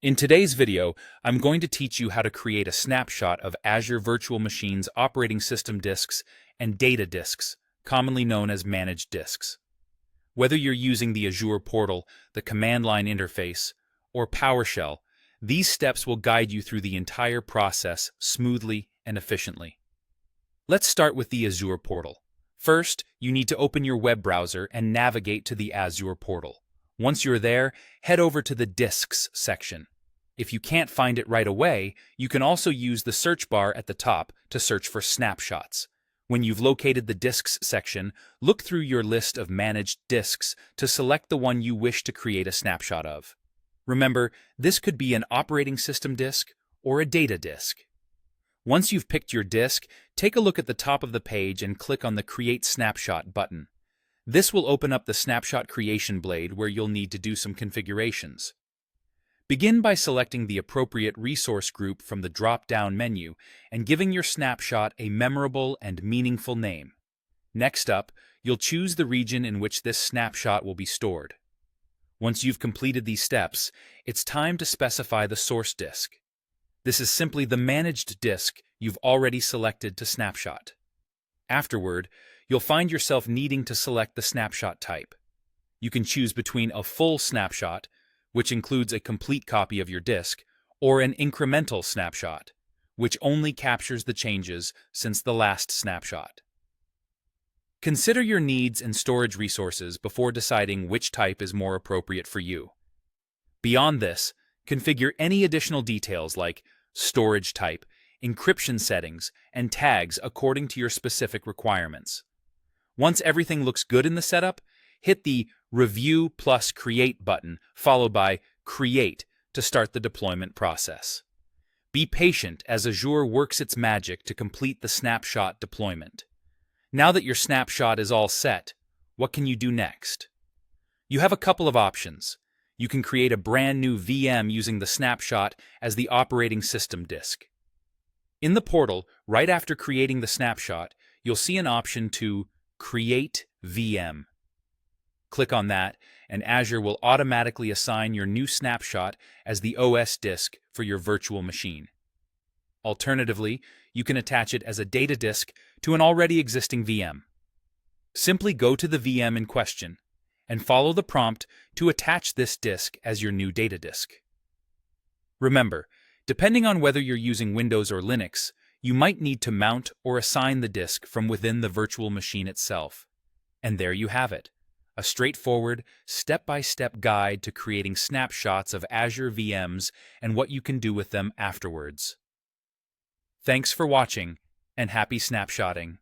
In today's video, I'm going to teach you how to create a snapshot of Azure Virtual Machine's operating system disks and data disks, commonly known as managed disks. Whether you're using the Azure portal, the command line interface, or PowerShell, these steps will guide you through the entire process smoothly and efficiently. Let's start with the Azure portal. First, you need to open your web browser and navigate to the Azure portal. Once you're there, head over to the Disks section. If you can't find it right away, you can also use the search bar at the top to search for Snapshots. When you've located the Disks section, look through your list of managed disks to select the one you wish to create a snapshot of. Remember, this could be an operating system disk or a data disk. Once you've picked your disk, take a look at the top of the page and click on the Create Snapshot button. This will open up the Snapshot Creation blade where you'll need to do some configurations. Begin by selecting the appropriate resource group from the drop-down menu and giving your snapshot a memorable and meaningful name. Next up, you'll choose the region in which this snapshot will be stored. Once you've completed these steps, it's time to specify the source disk. This is simply the managed disk you've already selected to snapshot. Afterward, you'll find yourself needing to select the snapshot type. You can choose between a full snapshot, which includes a complete copy of your disk, or an incremental snapshot, which only captures the changes since the last snapshot. Consider your needs and storage resources before deciding which type is more appropriate for you. Beyond this, configure any additional details like storage type, encryption settings, and tags according to your specific requirements. Once everything looks good in the setup, hit the Review plus Create button, followed by Create to start the deployment process. Be patient as Azure works its magic to complete the snapshot deployment. Now that your snapshot is all set, what can you do next? You have a couple of options. You can create a brand new VM using the snapshot as the operating system disk. In the portal, right after creating the snapshot, you'll see an option to Create VM. Click on that, and Azure will automatically assign your new snapshot as the OS disk for your virtual machine. Alternatively, you can attach it as a data disk to an already existing VM. Simply go to the VM in question and follow the prompt to attach this disk as your new data disk. Remember, depending on whether you're using Windows or Linux, you might need to mount or assign the disk from within the virtual machine itself. And there you have it, a straightforward, step-by-step guide to creating snapshots of Azure VMs and what you can do with them afterwards. Thanks for watching, and happy snapshotting.